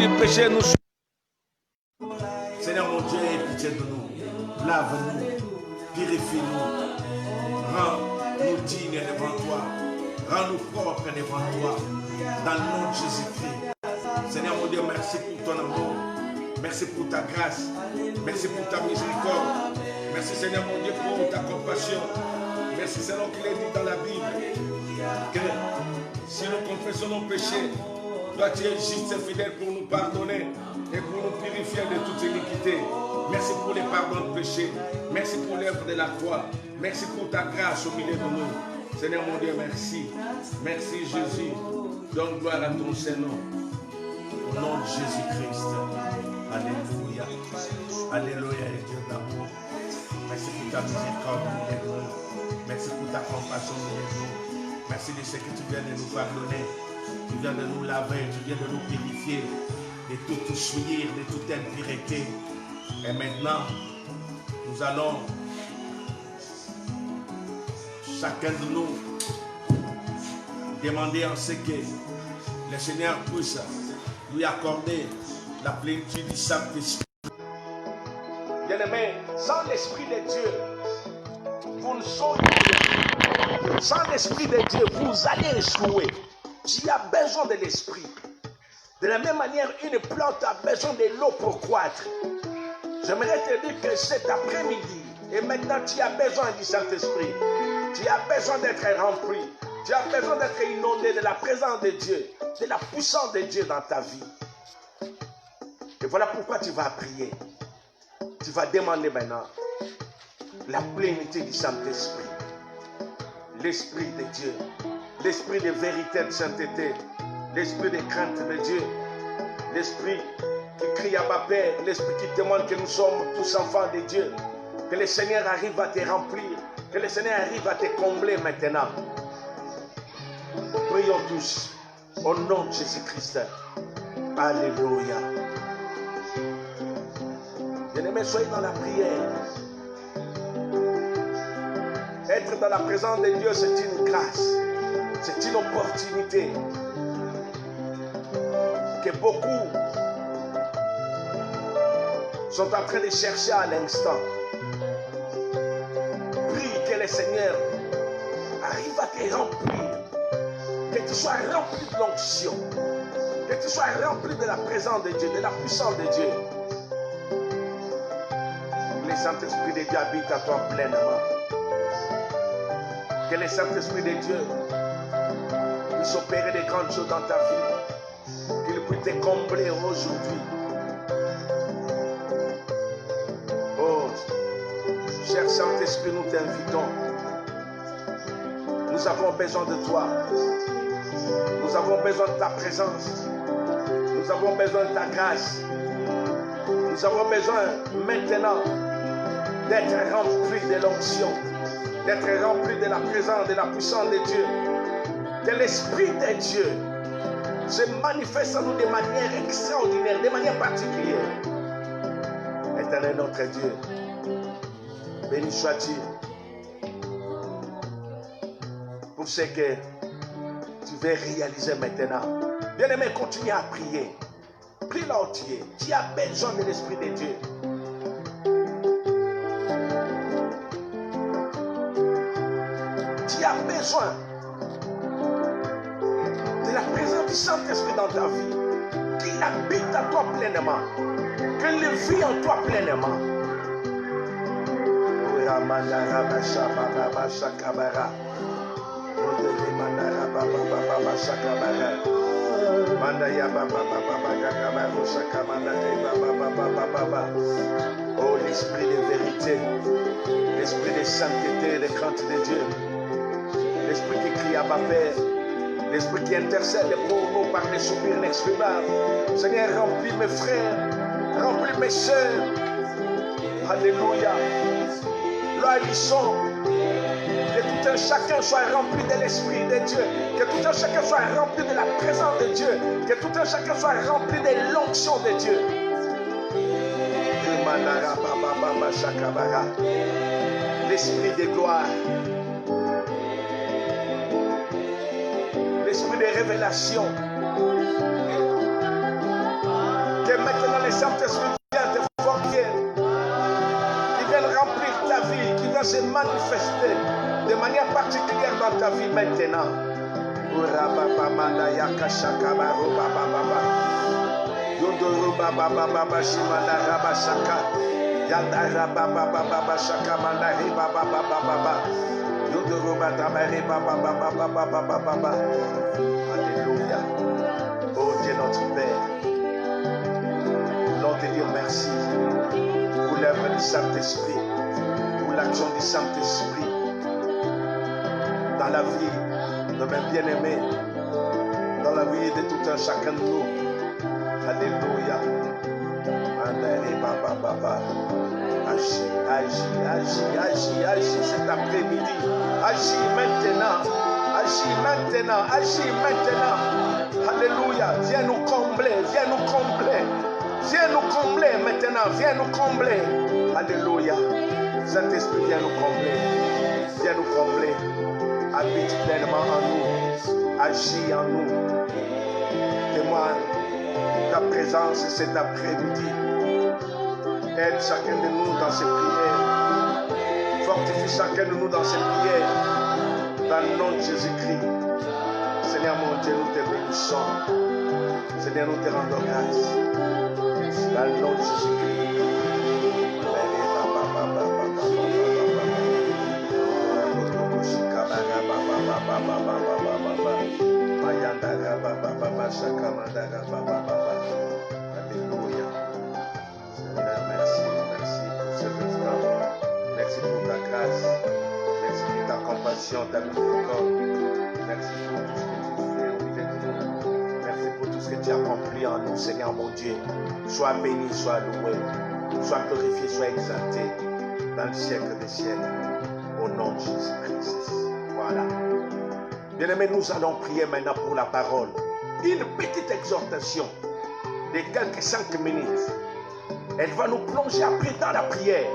du péché, nous. Seigneur mon Dieu, aie pitié de nous. Lave-nous, purifie-nous, rends-nous dignes devant toi, rends-nous propres devant toi, dans le nom de Jésus-Christ. Seigneur mon Dieu, merci pour ton amour, merci pour ta grâce, merci pour ta miséricorde, merci Seigneur mon Dieu pour ta compassion, merci Seigneur qu'il est dit dans la Bible que si nous confessons nos péchés, toi tu es juste et fidèle pour nous pardonner et pour nous purifier de toute iniquité. Merci pour les pardons de péché. Merci pour l'œuvre de la croix. Merci pour ta grâce au milieu de nous. Seigneur mon Dieu, merci. Merci Jésus. Donne gloire à ton Saint-Nom. Au nom de Jésus-Christ. Alléluia. Alléluia, Dieu d'amour. Merci pour ta miséricorde au milieu de nous. Merci pour ta compassion au milieu de nous. Merci de ce que tu viens de nous pardonner. Tu viens de nous laver. Tu viens de nous purifier. De tout souillir, de toute impureté. Et maintenant, nous allons, chacun de nous, demander en ce que le Seigneur puisse lui accorder la plénitude du Saint-Esprit. Bien-aimés, sans l'Esprit de Dieu, vous ne saurez rien. Sans l'Esprit de Dieu, vous allez échouer. Tu as besoin de l'Esprit. De la même manière, une plante a besoin de l'eau pour croître. J'aimerais te dire que cet après-midi, et maintenant tu as besoin du Saint-Esprit. Tu as besoin d'être rempli. Tu as besoin d'être inondé de la présence de Dieu, de la puissance de Dieu dans ta vie. Et voilà pourquoi tu vas prier. Tu vas demander maintenant la plénitude du Saint-Esprit. L'Esprit de Dieu. L'Esprit de vérité, de sainteté. L'Esprit de crainte de Dieu. L'Esprit qui crie à ma Père, l'Esprit qui demande que nous sommes tous enfants de Dieu. Que le Seigneur arrive à te remplir, que le Seigneur arrive à te combler maintenant. Prions tous au nom de Jésus-Christ. Alléluia. Bien-aimés, soyez dans la prière. Être dans la présence de Dieu, c'est une grâce, c'est une opportunité que beaucoup sont en train de chercher à l'instant. Prie que le Seigneur arrive à te remplir, que tu sois rempli de l'onction, que tu sois rempli de la présence de Dieu, de la puissance de Dieu. Que le Saint-Esprit de Dieu habite à toi pleinement. Que le Saint-Esprit de Dieu puisse opérer de grandes choses dans ta vie, qu'il puisse te combler aujourd'hui. Cher Saint-Esprit, nous t'invitons. Nous avons besoin de toi. Nous avons besoin de ta présence. Nous avons besoin de ta grâce. Nous avons besoin maintenant d'être remplis de l'onction, d'être remplis de la présence, de la puissance de Dieu. Que l'Esprit de Dieu se manifeste en nous de manière extraordinaire, de manière particulière. Éternel notre Dieu, béni sois-tu pour ce que tu veux réaliser maintenant. Bien-aimé, continue à prier. Prie là où tu es. Tu as besoin de l'Esprit de Dieu. Tu as besoin de la présence du Saint-Esprit dans ta vie. Qu'il habite en toi pleinement. Qu'il vit en toi pleinement. Oh, l'esprit de vérité, l'esprit de sainteté, de crainte de Dieu, l'esprit qui crie à ma Père, l'esprit qui intercède pour nous par des soupirs inexprimables. Seigneur, remplis mes frères, remplis mes soeurs. Alléluia. Là ils sont. Que tout un chacun soit rempli de l'Esprit de Dieu. Que tout un chacun soit rempli de la présence de Dieu. Que tout un chacun soit rempli de l'onction de Dieu. L'Esprit de gloire. L'Esprit de révélation. le Saint-Esprit vienne te fortifier, qui vienne remplir ta vie, qui vienne se manifester de manière particulière dans ta vie maintenant. Alléluia. Oh Dieu notre Père, nous voulons te dire merci pour l'œuvre du Saint-Esprit, pour l'action du Saint-Esprit dans la vie de mes bien-aimés, dans la vie de tout un chacun de nous. Alléluia. Agis cet après-midi. Agis maintenant. Alléluia. Viens nous combler maintenant. Alléluia. Saint-Esprit, viens nous combler. Habite pleinement en nous. Agis en nous. Témoigne ta présence cet après-midi. Aide chacun de nous dans ses prières. Fortifie chacun de nous dans ses prières. Dans le nom de Jésus-Christ. Seigneur mon Dieu, nous te bénissons. Seigneur, nous te rendons grâce. Dans le nom de Jésus-Christ. Alléluia. Merci pour cet instant. Merci pour ta grâce. Merci pour ta compassion, ta miséricorde. Merci pour tout ce que tu fais au milieu de nous. Merci pour tout ce que tu as accompli en nous, Seigneur mon Dieu. Sois béni, sois loué, sois glorifié, sois exalté dans le siècle des siècles. Au nom de Jésus-Christ. Voilà. Bien-aimés, nous allons prier maintenant pour la parole. Une petite exhortation de quelques 5 minutes. Elle va nous plonger après dans la prière.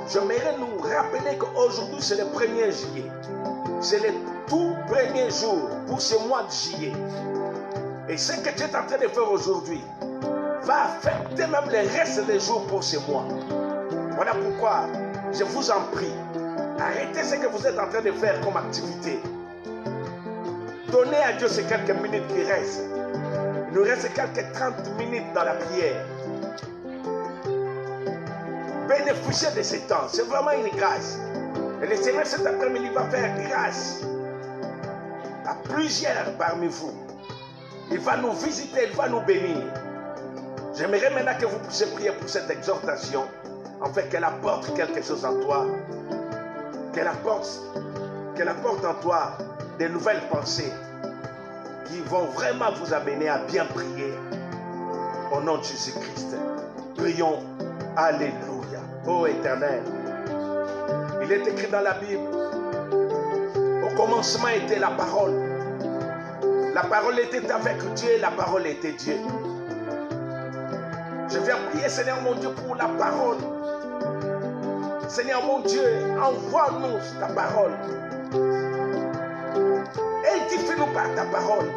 J'aimerais nous rappeler qu'aujourd'hui c'est le 1er juillet. C'est le tout premier jour pour ce mois de juillet. Et ce que tu es en train de faire aujourd'hui va affecter même le reste des jours pour ce mois. Voilà pourquoi je vous en prie, arrêtez ce que vous êtes en train de faire comme activité. Donnez à Dieu ces quelques minutes qui restent. Il nous reste quelques 30 minutes dans la prière. Bénéficiez de ce temps. C'est vraiment une grâce. Et le Seigneur cet après-midi va faire grâce à plusieurs parmi vous. Il va nous visiter, il va nous bénir. J'aimerais maintenant que vous puissiez prier pour cette exhortation, afin qu'elle apporte quelque chose en toi. Qu'elle apporte en toi des nouvelles pensées qui vont vraiment vous amener à bien prier. Au nom de Jésus-Christ. Prions. Alléluia. Ô Éternel. Il est écrit dans la Bible. Au commencement était la parole. La parole était avec Dieu et la parole était Dieu. Je viens prier, Seigneur mon Dieu, pour la parole. Seigneur mon Dieu, envoie-nous ta parole. Édifie-nous par ta parole.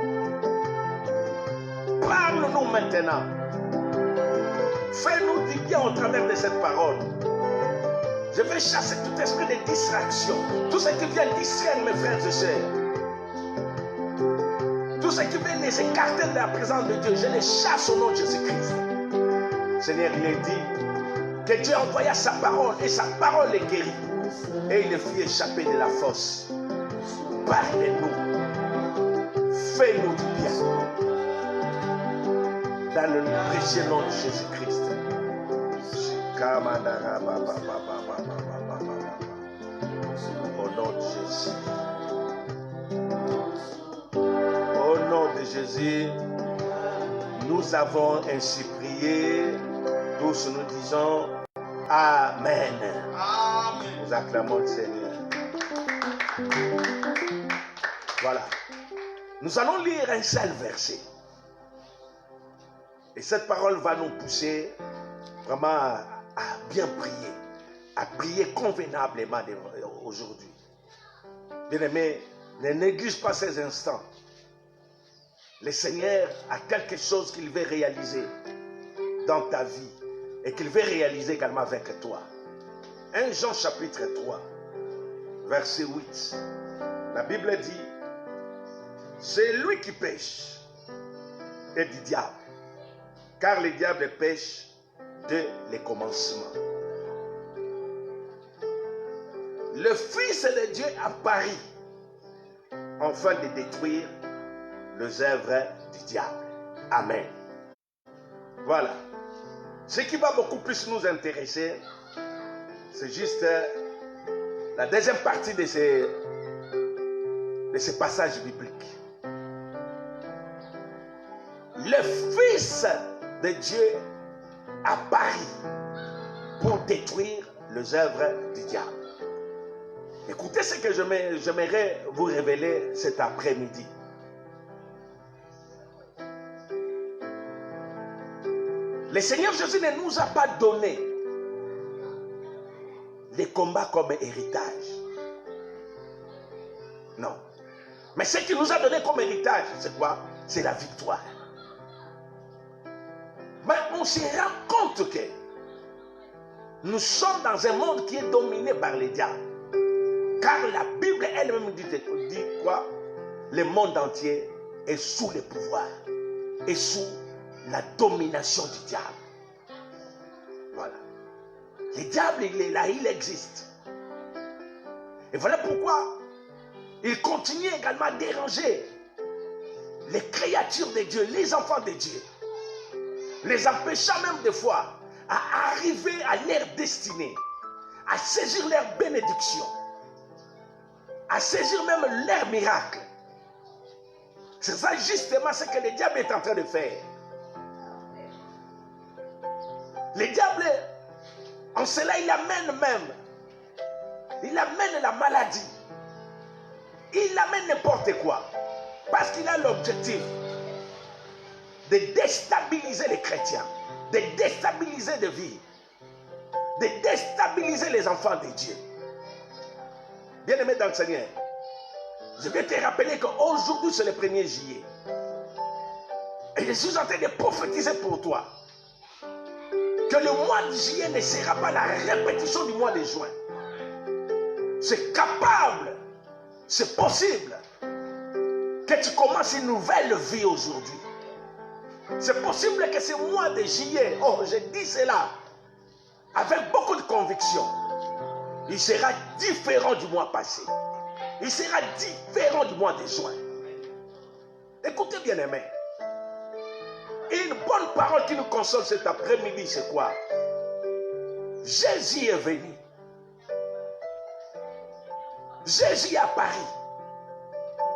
Parle-nous maintenant. Fais-nous du bien au travers de cette parole. Je vais chasser tout esprit de distraction. Tout ce qui vient distraire mes frères et sœurs. Tout ce qui vient les écarter de la présence de Dieu, je les chasse au nom de Jésus-Christ. Seigneur, il est dit que Dieu envoya sa parole et sa parole les guérit. Et il les fit échapper de la fosse. Parlez-nous. Fais-nous du bien. Dans le précieux nom de Jésus-Christ. Au nom de Jésus. Au nom de Jésus, nous avons ainsi prié. Tous nous disons Amen. Amen. Nous acclamons le Seigneur. Voilà. Nous allons lire un seul verset. Et cette parole va nous pousser vraiment à bien prier, à prier convenablement aujourd'hui. Bien-aimés, ne néglige pas ces instants. Le Seigneur a quelque chose qu'il veut réaliser dans ta vie et qu'il veut réaliser également avec toi. 1 Jean chapitre 3, verset 8. La Bible dit, c'est lui qui pêche et du diable, car le diable pêche dès le commencement. Le Fils de Dieu apparut afin de détruire les œuvres du diable. Amen. Voilà. Ce qui va beaucoup plus nous intéresser, c'est juste la deuxième partie de ces passages bibliques. Le Fils de Dieu apparut pour détruire les œuvres du diable. Écoutez ce que j'aimerais vous révéler cet après-midi. Le Seigneur Jésus ne nous a pas donné les combats comme héritage. Non. Mais ce qu'il nous a donné comme héritage, c'est quoi? C'est la victoire. Mais on se rend compte que nous sommes dans un monde qui est dominé par les diables. Car la Bible elle-même dit quoi? Le monde entier est sous le pouvoir et sous la domination du diable. Voilà. Le diable, il est là, il existe. Et voilà pourquoi il continue également à déranger les créatures de Dieu, les enfants de Dieu, les empêchant même des fois à arriver à leur destinée, à saisir leur bénédiction, à saisir même leur miracle. C'est ça justement ce que le diable est en train de faire. Le diable, en cela, il amène la maladie. Il amène n'importe quoi. Parce qu'il a l'objectif de déstabiliser les chrétiens, de déstabiliser des vies, de déstabiliser les enfants de Dieu. Bien-aimé dans le Seigneur, je vais te rappeler qu'aujourd'hui c'est le 1er juillet. Et je suis en train de prophétiser pour toi que le mois de juillet ne sera pas la répétition du mois de juin. C'est capable, c'est possible que tu commences une nouvelle vie aujourd'hui. C'est possible que ce mois de juillet, oh je dis cela avec beaucoup de conviction, il sera différent du mois passé. Il sera différent du mois de juin. Écoutez bien aimé. Une bonne parole qui nous console cet après-midi, c'est quoi? Jésus est venu. Jésus est apparu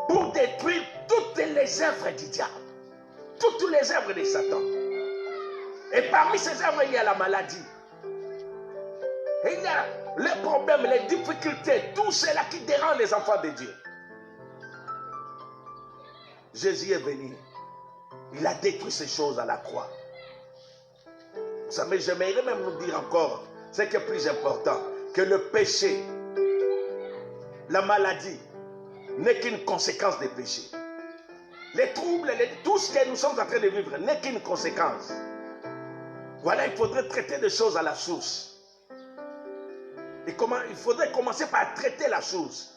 pour détruire toutes les œuvres du diable, toutes les œuvres de Satan. Et parmi ces œuvres, il y a la maladie. Et il y a les problèmes, les difficultés, tout cela qui dérange les enfants de Dieu. Jésus est venu. Il a détruit ces choses à la croix. Vous savez, j'aimerais même nous dire encore, ce qui est plus important, que le péché, la maladie, n'est qu'une conséquence des péchés. Les troubles, tout ce que nous sommes en train de vivre n'est qu'une conséquence. Voilà, il faudrait traiter les choses à la source. Et il faudrait commencer par traiter la chose.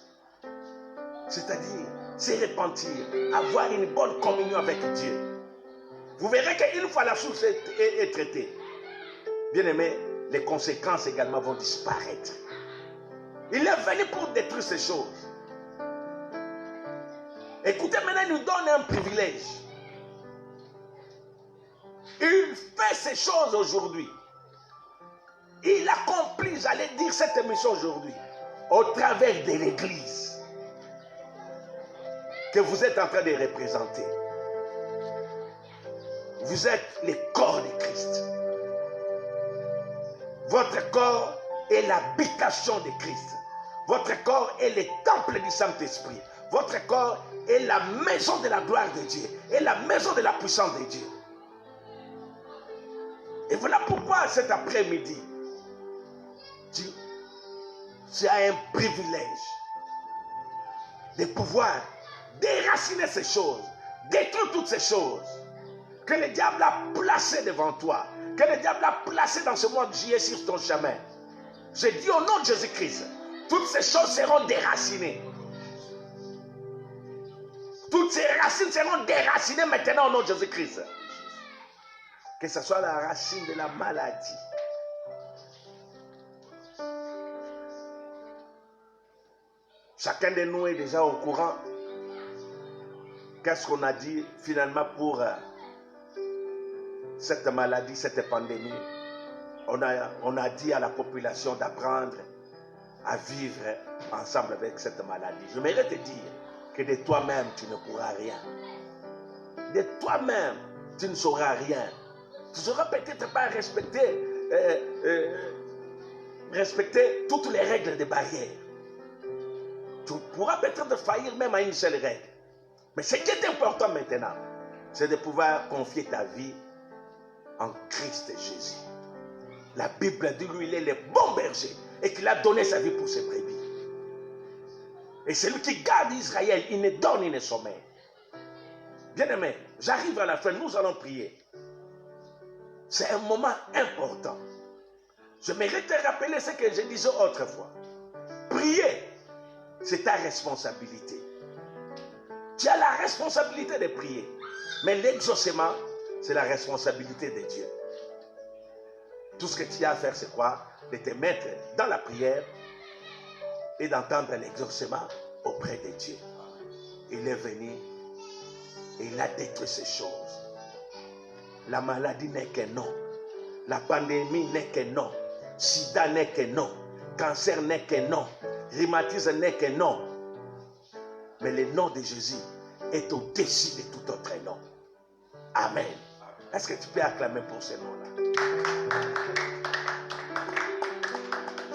C'est-à-dire, se repentir, avoir une bonne communion avec Dieu. Vous verrez qu'une fois la source est traitée, bien aimé, les conséquences également vont disparaître. Il est venu pour détruire ces choses. Écoutez, maintenant, il nous donne un privilège. Il fait ces choses aujourd'hui. Il accomplit, j'allais dire, cette mission aujourd'hui, au travers de l'Église que vous êtes en train de représenter. Vous êtes le corps de Christ. Votre corps est l'habitation de Christ. Votre corps est le temple du Saint-Esprit. Votre corps est la maison de la gloire de Dieu. Et la maison de la puissance de Dieu. Et voilà pourquoi cet après-midi, tu as un privilège de pouvoir déraciner ces choses, détruire toutes ces choses que le diable a placées devant toi, que le diable a placé dans ce mois de juillet sur ton chemin. Je dis au nom de Jésus-Christ, toutes ces choses seront déracinées. Toutes ces racines seront déracinées maintenant au nom de Jésus-Christ. Que ce soit la racine de la maladie. Chacun de nous est déjà au courant. Qu'est-ce qu'on a dit finalement pour cette maladie, cette pandémie? On a dit à la population d'apprendre à vivre ensemble avec cette maladie. Je voudrais te dire que de toi-même, tu ne pourras rien. De toi-même, tu ne sauras rien. Tu ne sauras peut-être pas respecter toutes les règles de barrière. Tu pourras peut-être faillir même à une seule règle. Mais ce qui est important maintenant, c'est de pouvoir confier ta vie en Christ Jésus. La Bible dit lui, il est le bon berger et qu'il a donné sa vie pour ses brebis. Et celui qui garde Israël, il ne dort ni ne sommeille. Bien-aimé, j'arrive à la fin, nous allons prier. C'est un moment important. Je mérite de rappeler ce que je disais autrefois. Prier, c'est ta responsabilité. Tu as la responsabilité de prier. Mais l'exaucement, c'est la responsabilité de Dieu. Tout ce que tu as à faire, c'est quoi? De te mettre dans la prière et d'entendre l'exaucement auprès de Dieu. Il est venu et il a détruit ces choses. La maladie n'est qu'un nom. La pandémie n'est qu'un nom. Sida n'est qu'un nom. Cancer n'est qu'un nom. Rhumatisme n'est qu'un nom. Mais le nom de Jésus est au-dessus de tout autre nom. Amen. Est-ce que tu peux acclamer pour ce nom-là?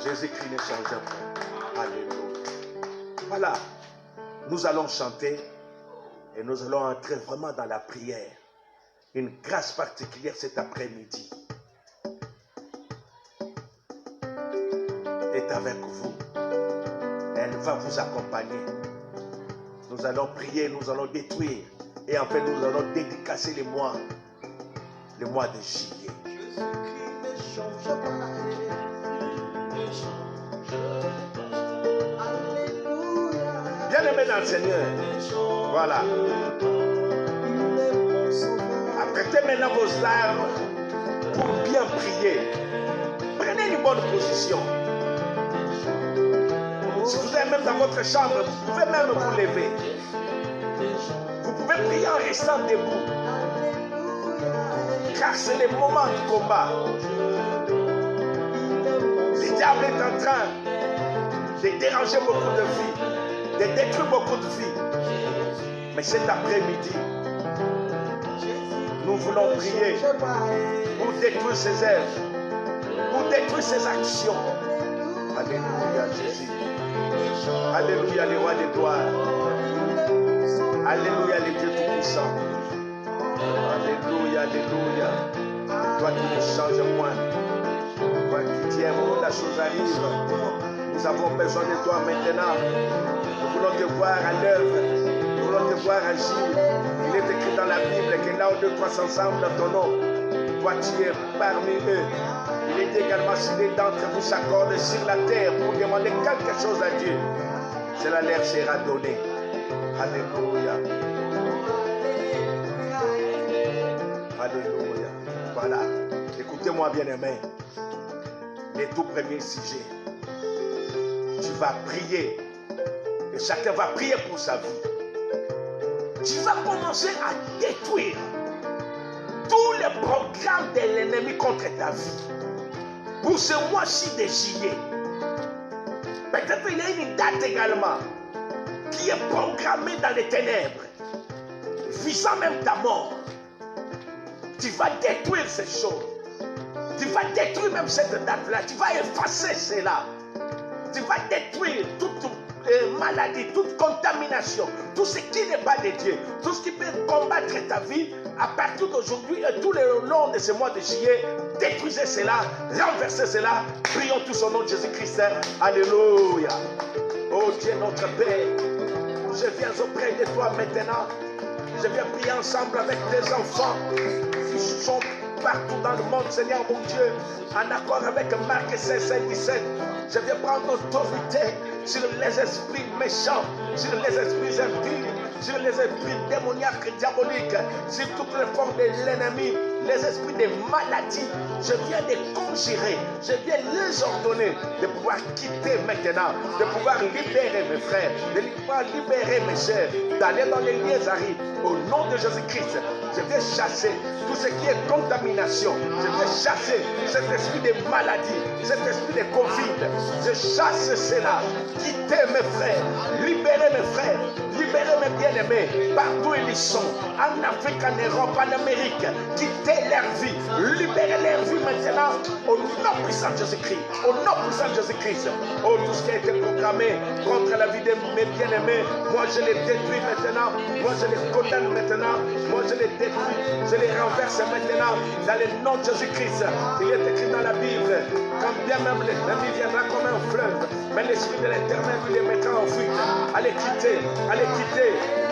Jésus-Christ ne change pas. Alléluia. Voilà. Nous allons chanter et nous allons entrer vraiment dans la prière. Une grâce particulière cet après-midi est avec vous. Elle va vous accompagner. Nous allons prier, nous allons détruire. Et en fait, nous allons dédicacer le mois de juillet. Bien-aimé dans le Seigneur. Voilà. Apprêtez maintenant vos armes pour bien prier. Prenez une bonne position. Si vous êtes même dans votre chambre, vous pouvez même vous lever. Vous pouvez prier en restant debout. Car c'est le moment du combat. Le diable est en train de déranger beaucoup de vies, de détruire beaucoup de vies. Mais cet après-midi, nous voulons prier pour détruire ses œuvres, pour détruire ses actions. Alléluia, Jésus. Alléluia, le roi des gloires. Alléluia, le Dieu tout-puissant. Alléluia, alléluia. Toi qui ne changes point. Toi qui dis un moment, la chose arrive. Nous avons besoin de toi maintenant. Nous voulons te voir à l'œuvre. Nous voulons te voir agir. Il est écrit dans la Bible que là où deux, trois ensemble dans ton nom, toi tu es parmi eux. Il est également si les d'entre vous s'accordent sur la terre pour demander quelque chose à Dieu, cela leur sera donné. Alléluia. Alléluia. Voilà. Écoutez-moi bien aimé. Les tout premiers sujets. Tu vas prier. Et chacun va prier pour sa vie. Tu vas commencer à détruire tous les programmes de l'ennemi contre ta vie. Pour ce mois-ci de juillet. Peut-être il y a une date également qui est programmée dans les ténèbres, visant même ta mort. Tu vas détruire ces choses. Tu vas détruire même cette date-là. Tu vas effacer cela. Tu vas détruire toute maladie, toute contamination, tout ce qui n'est pas de Dieu, tout ce qui peut combattre ta vie à partir d'aujourd'hui et tout le long de ce mois de juillet. Détruisez cela, renversez cela. Prions tous au nom de Jésus-Christ. Alléluia. Oh Dieu notre Père, je viens auprès de toi maintenant. Je viens prier ensemble avec tes enfants qui sont partout dans le monde, Seigneur mon Dieu, en accord avec Marc 16:17. Je viens prendre autorité sur les esprits méchants, sur les esprits impurs, sur les esprits démoniaques, diaboliques, sur toutes les formes de l'ennemi, les esprits des maladies. Je viens les conjurer, je viens les ordonner de pouvoir quitter maintenant, de pouvoir libérer mes frères, de pouvoir libérer mes sœurs, d'aller dans les lieux arides. Au nom de Jésus-Christ, je viens chasser tout ce qui est contamination. Je viens chasser cet esprit de maladie, cet esprit de Covid. Je chasse cela. Quittez mes frères, libérez mes frères, libérez mes bien-aimés, partout où ils sont, en Afrique, en Europe, en Amérique. Quittez leur vie, libérez leur vie maintenant, au nom puissant de Jésus-Christ, au nom puissant de Jésus-Christ. Oh, tout ce qui a été programmé contre la vie de mes bien-aimés, moi je les détruis maintenant, moi je les condamne maintenant, moi je les détruis, je les renverse maintenant, dans le nom de Jésus-Christ. Il est écrit dans la Bible, quand bien même l'ennemi viendra comme un fleuve, mais l'Esprit de l'Éternel les mettra en fuite. Allez quitter,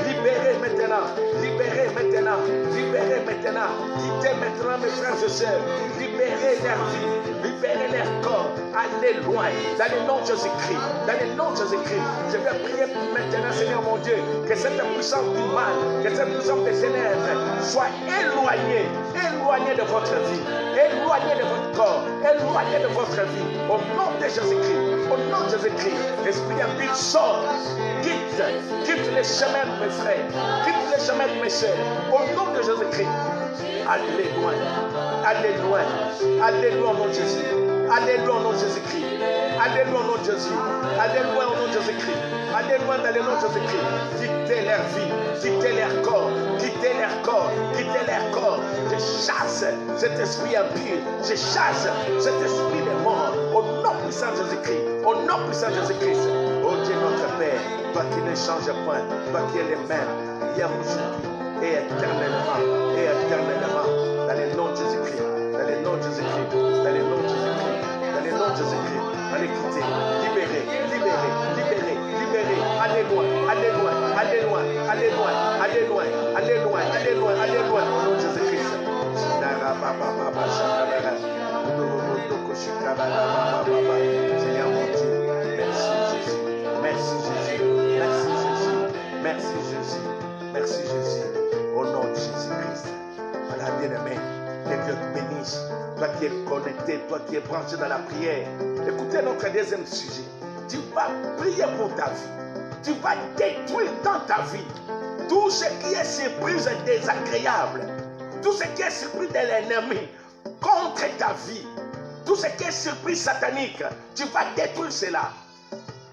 libérez maintenant, libérez maintenant, libérez maintenant, quittez maintenant mes frères et sœurs, libérez leur vie, libérez leur corps, allez loin, dans le nom de Jésus-Christ, dans le nom de Jésus-Christ. Je vais prier maintenant, Seigneur mon Dieu, que cette puissance du mal, que cette puissance des ténèbres soit éloignée, éloignée de votre vie, éloignée de votre corps, éloignée de votre vie, au nom de Jésus-Christ, au nom de Jésus-Christ. Esprit impur, sort, quitte les chemins de mes frères, quitte les chemins de mes soeurs, au nom de Jésus-Christ. Allez loin, allez loin, allez loin au nom de Jésus, allez loin au nom de Jésus-Christ, allez loin au nom de Jésus, allez loin au nom de Jésus-Christ, allez loin dans le nom de Jésus-Christ. Quittez leur vie, quittez leur corps, quittez leur corps, quittez leur corps. Je chasse cet esprit impur, je chasse cet esprit de mort, au nom puissant de Jésus-Christ, au nom puissant de Jésus-Christ. Oh Dieu notre Père, toi qui ne changes point, toi qui es le même, hier, aujourd'hui et éternellement, dans le nom de Jésus-Christ, dans le nom de Jésus-Christ, dans le nom de Jésus-Christ, dans le nom de Jésus-Christ. Allez quitter, libérez, libérez, libérez, libérez, allez loin, allez loin, allez loin, allez loin, allez loin, allez loin, allez loin, allez loin, au nom de Jésus-Christ. Seigneur mon Dieu, merci Jésus, merci Jésus, merci Jésus, merci Jésus, merci Jésus, au nom de Jésus-Christ. Voilà, bien-aimé, que Dieu te bénisse, toi qui es connecté, toi qui es branché dans la prière. Écoutez notre deuxième sujet. Tu vas prier pour ta vie, tu vas détruire dans ta vie tout ce qui est surprise désagréable, tout ce qui est surprise de l'ennemi contre ta vie, tout ce qui est surprise satanique, tu vas détruire cela.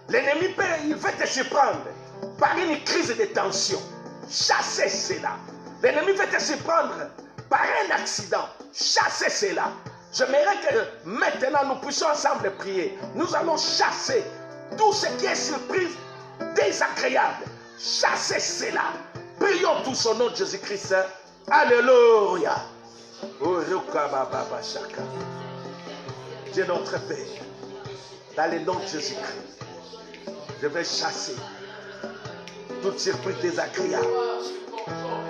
L'ennemi, il veut te surprendre par une crise de tension. Chassez cela. L'ennemi veut te surprendre par un accident. Chassez cela. J'aimerais que maintenant nous puissions ensemble prier. Nous allons chasser tout ce qui est surprise désagréable. Chassez cela. Prions tous au nom de Jésus-Christ. Alléluia. Dieu notre Père, dans le nom de Jésus-Christ, je vais chasser toute surprise désagréable,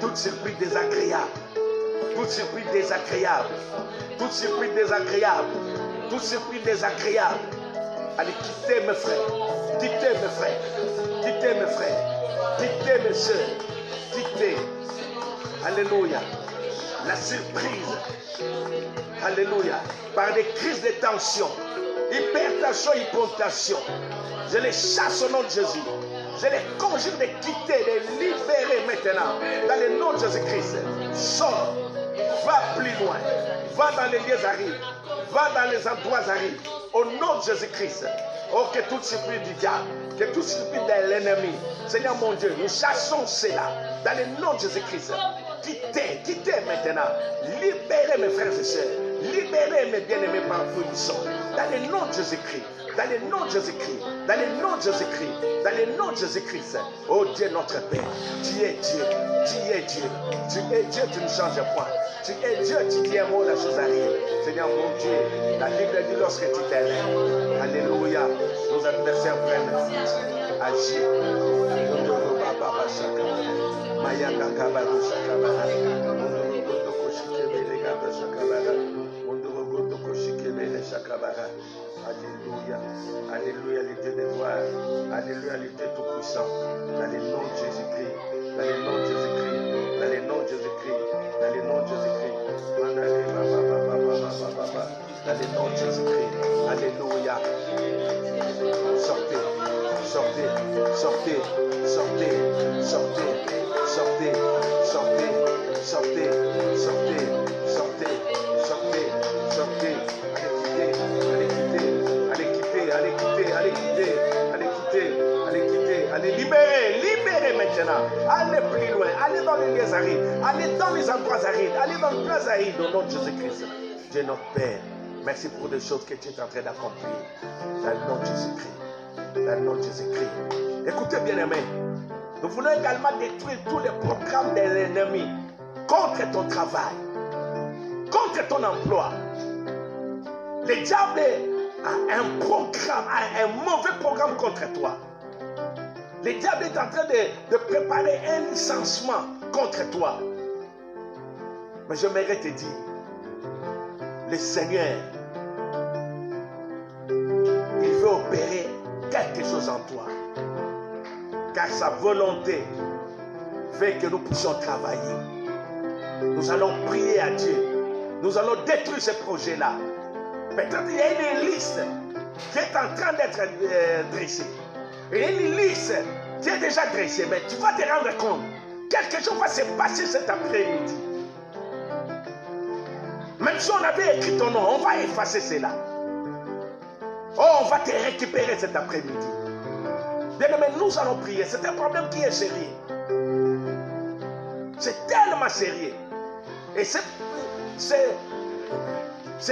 toute surprise désagréable, toute surprise désagréable, toute surprise désagréable, toute surprise désagréable. Allez, quittez mes frères, quittez mes frères, quittez mes frères, quittez mes soeurs, quittez. Alléluia. La surprise, alléluia, par des crises de tension, hypertension, hypotension. Je les chasse au nom de Jésus. Je les conjure de quitter, de libérer maintenant. Dans le nom de Jésus-Christ. Sors, va plus loin. Va dans les lieux arides. Va dans les endroits arides. Au nom de Jésus-Christ. Oh, que toute surprise du diable, que toute surprise de l'ennemi. Seigneur mon Dieu, nous chassons cela. Dans le nom de Jésus-Christ. Quittez, quittez maintenant. Libérez mes frères et sœurs. Libérez mes bien-aimés par fruition. Dans le nom de Jésus-Christ. Dans le nom de Jésus-Christ. Dans le nom de Jésus-Christ. Dans le nom de Jésus-Christ. Oh Dieu notre Père. Tu es Dieu. Tu es Dieu. Tu es Dieu, tu ne changes point. Tu es Dieu, tu dis un mot, la chose arrive. Seigneur mon Dieu, la Bible dit lorsque tu t'élèves. Alléluia. Nos adversaires prennent agir. Mayanga kabaru shakabara. puissant. Dans le nom de Jésus-Christ. Dans le nom de Jésus-Christ. Dans le nom de Jésus-Christ. Dans le nom de Jésus-Christ. Dans le nom de Jésus-Christ. Alléluia. Sortez. Sortez. Sortez. Sortez. Sortez. Sortez. Sortez. Sortez. Sortez. Sortez. Sortez. Sortez. Allez quitter. Allez quitter. Allez quitter. Allez quitter. Allez quitter. Allez quitter. Allez libérer. Libérer maintenant. Allez plus loin. Allez dans les lieux arides. Allez dans les endroits arides. Allez dans le place aride au nom de Jésus-Christ. Dieu notre Père. Merci pour les choses que tu es en train d'accomplir. Dans le nom de Jésus-Christ. Dans le nom de Jésus-Christ. Écoutez bien aimé. Nous voulons également détruire tous les programmes de l'ennemi contre ton travail, contre ton emploi. Le diable a un programme, a un mauvais programme contre toi. Le diable est en train de préparer un licenciement contre toi. Mais j'aimerais te dire, le Seigneur, il veut opérer quelque chose en toi. Car sa volonté fait que nous puissions travailler. Nous allons prier à Dieu. Nous allons détruire ce projet-là. Peut-être il y a une liste qui est en train d'être dressée. Il y a une liste qui est déjà dressée. Mais tu vas te rendre compte. Quelque chose va se passer cet après-midi. Même si on avait écrit ton nom, on va effacer cela. Oh, on va te récupérer cet après-midi. Bien aimé, nous allons prier. C'est un problème qui est sérieux. C'est tellement sérieux. Et ce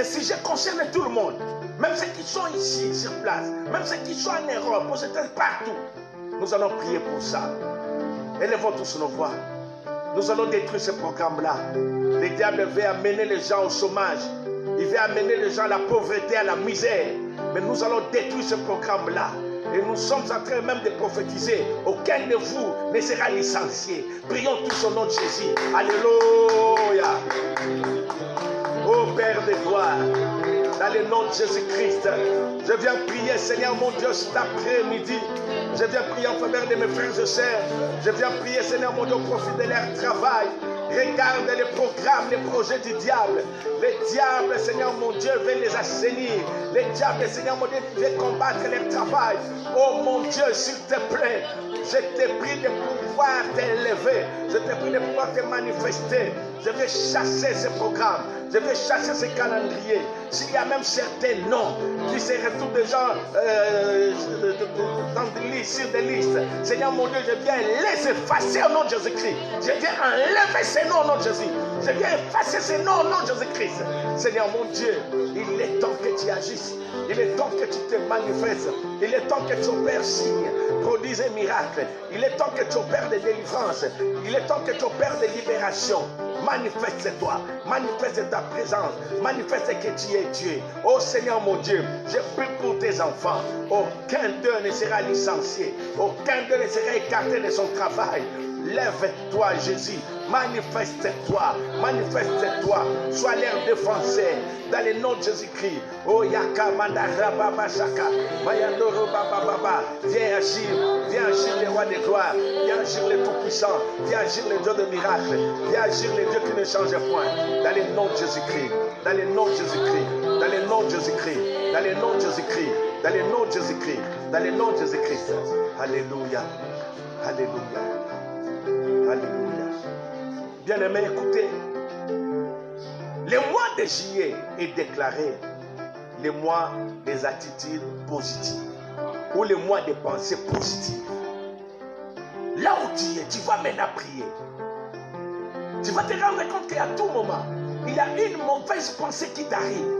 sujet concerne tout le monde. Même ceux qui sont ici, sur place. Même ceux qui sont en Europe, aux États-Unis, partout. Nous allons prier pour ça. Élevons tous nos voix. Nous allons détruire ce programme-là. Le diable veut amener les gens au chômage. Il veut amener les gens à la pauvreté, à la misère. Mais nous allons détruire ce programme-là. Et nous sommes en train même de prophétiser. Aucun de vous ne sera licencié. Prions tous au nom de Jésus. Alléluia. Ô Père de gloire, dans le nom de Jésus-Christ, je viens prier, Seigneur mon Dieu, cet après-midi. Je viens prier en faveur de mes frères et sœurs. Je viens prier, Seigneur mon Dieu, au profit de leur travail. Regarde les programmes, les projets du diable. Le diable, Seigneur mon Dieu, veut les assainir. Le diable, Seigneur mon Dieu, veut combattre leur travail. Oh mon Dieu, s'il te plaît, je te prie de pouvoir t'élever. Je te prie de pouvoir te manifester. Je vais chasser ce programme. Je vais chasser ce calendrier. S'il y a même certains noms qui se retrouvent déjà dans des listes, sur des listes, Seigneur mon Dieu, je viens les effacer au nom de Jésus-Christ. Je viens enlever ces noms au nom de Jésus. Je viens effacer ces noms au nom de Jésus-Christ. Seigneur mon Dieu, il est temps que tu agisses. Il est temps que tu te manifestes. Il est temps que tu opères signes, prodiges et miracles. Il est temps que tu opères des délivrances. Il est temps que tu opères des libérations. Manifeste-toi, manifeste ta présence, manifeste que tu es Dieu. Oh Seigneur mon Dieu, je prie pour tes enfants. Aucun d'eux ne sera licencié, aucun d'eux ne sera écarté de son travail. Lève-toi Jésus, manifeste-toi, manifeste-toi, sois leur défenseur dans le nom de Jésus-Christ. Oh Yakamanda Rababa Shaka, Mayandoro Baba Baba, viens agir le roi de gloire, viens agir le tout-puissant, viens agir le Dieu de miracles, viens agir le Dieu qui ne change point, dans le nom de Jésus-Christ, dans le nom de Jésus-Christ, dans le nom de Jésus-Christ, dans le nom de Jésus-Christ, dans le nom de Jésus-Christ, dans le nom de Jésus-Christ. Alléluia, alléluia. Alléluia. Bien-aimés, écoutez. Le mois de juillet est déclaré le mois des attitudes positives ou le mois des pensées positives. Là où tu es, tu vas maintenant prier. Tu vas te rendre compte qu'à tout moment, il y a une mauvaise pensée qui t'arrive.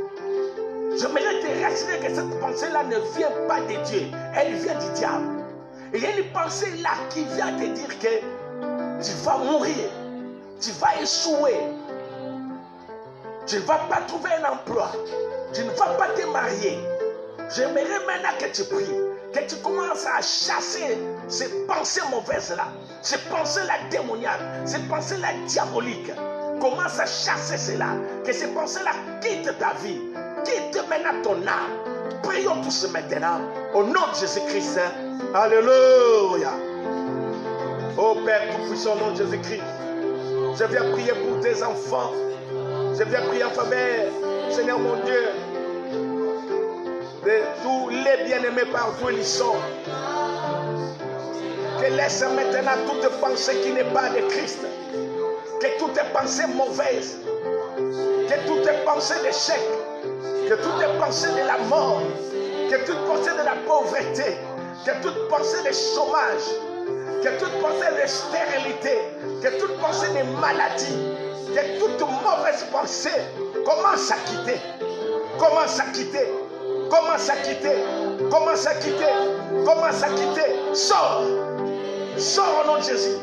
J'aimerais te rassurer que cette pensée-là ne vient pas de Dieu. Elle vient du diable. Et il y a une pensée là qui vient te dire que tu vas mourir, tu vas échouer, tu ne vas pas trouver un emploi, tu ne vas pas te marier. J'aimerais maintenant que tu pries, que tu commences à chasser ces pensées mauvaises-là, ces pensées-là démoniaques, ces pensées-là diaboliques. Commence à chasser cela, que ces pensées-là quittent ta vie, quittent maintenant ton âme. Prions tous maintenant, au nom de Jésus-Christ, Alléluia. Oh Père tout-puissant, au nom de Jésus-Christ, je viens prier pour tes enfants. Je viens prier en faveur, Seigneur mon Dieu, de tous les bien-aimés partout où ils sont. Que laisse maintenant toute pensée qui n'est pas de Christ. Que toute pensée mauvaise, que toute pensée d'échec, que toute pensée de la mort, que toute pensée de la pauvreté, que toute pensée de chômage, que toute pensée de stérilité, que toute pensée de maladie, que toute mauvaise pensée commence à quitter, commence à quitter, commence à quitter, commence à quitter, commence à quitter. Sors, sors au nom de Jésus.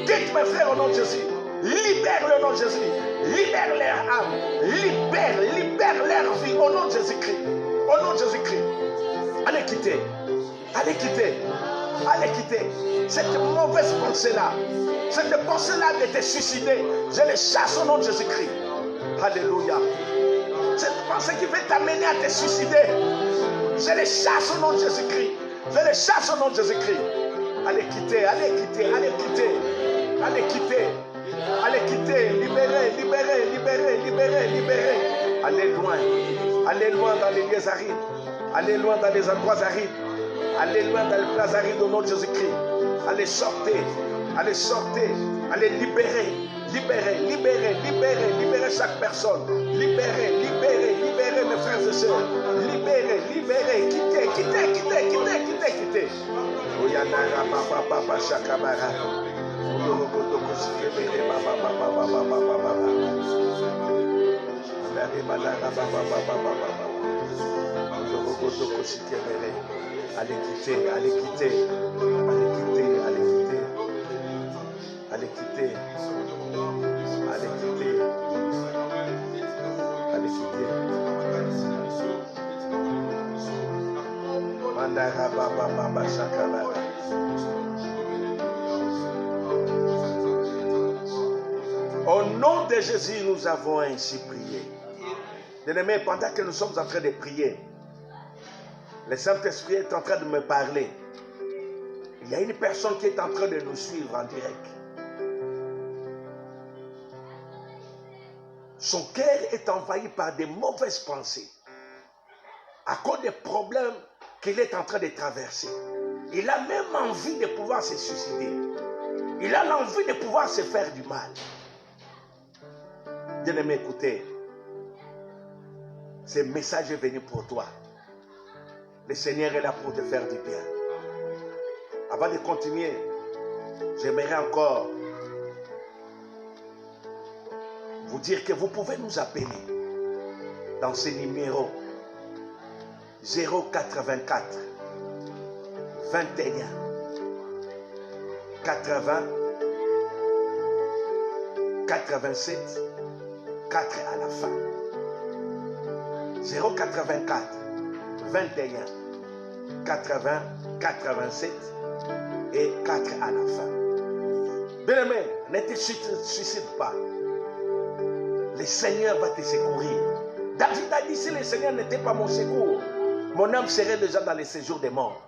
Quitte mes frères au nom de Jésus. Libère le nom de Jésus. Libère leur âme. Libère leur vie au nom de Jésus-Christ. Au nom de Jésus-Christ. Allez quitter. Allez quitter. Allez quitter. Cette mauvaise pensée-là. Cette pensée-là de te suicider. Je les chasse au nom de Jésus-Christ. Alléluia. Cette pensée qui veut t'amener à te suicider. Je les chasse au nom de Jésus-Christ. Je les chasse au nom de Jésus-Christ. Allez quitter. Allez quitter. Allez quitter. Allez quitter. Allez quitter, libérez, libérez, libérez, libérez, libérez. Allez loin dans les lieux arides. Allez loin dans les endroits arides. Allez loin dans les places arides au nom de Jésus-Christ. Allez sortez, allez sortez, allez libérer, libérer, libérer, libérer, libérer chaque personne. Libérer, libérer, libérer mes frères et sœurs. Libérer, libérer, quitter, quitter, quitter, quitter, quitter, quitter. Oyanara papa papa shakabara. Allez quitter, allez quitter, allez quitter, allez quitter, allez quitter, allez quitter, allez quitter. Mandara baba baba shakabara. Au nom de Jésus, nous avons ainsi prié. Bien-aimés, pendant que nous sommes en train de prier, le Saint-Esprit est en train de me parler. Il y a une personne qui est en train de nous suivre en direct. Son cœur est envahi par des mauvaises pensées à cause des problèmes qu'il est en train de traverser. Il a même envie de pouvoir se suicider. Il a l'envie de pouvoir se faire du mal. Bien-aimé, écoutez, ce message est venu pour toi. Le Seigneur est là pour te faire du bien. Avant de continuer, j'aimerais encore vous dire que vous pouvez nous appeler dans ce numéro 084 21 80 87 4 à la fin. 084 21 80 87 et 4 à la fin. Bien-aimé, ne te suicide pas. Le Seigneur va te secourir. David a dit, si le Seigneur n'était pas mon secours, mon âme serait déjà dans les séjours des morts.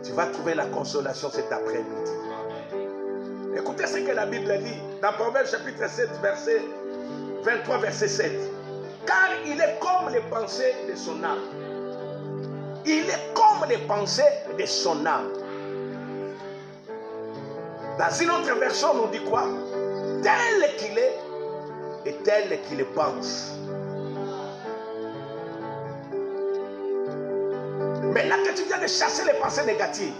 Tu vas trouver la consolation cet après-midi. Écoutez ce que la Bible dit dans Proverbes chapitre 7, verset 23, verset 7. Car il est comme les pensées de son âme. Il est comme les pensées de son âme. Dans une autre version, on nous dit quoi? Tel qu'il est et tel qu'il pense. Maintenant que tu viens de chasser les pensées négatives,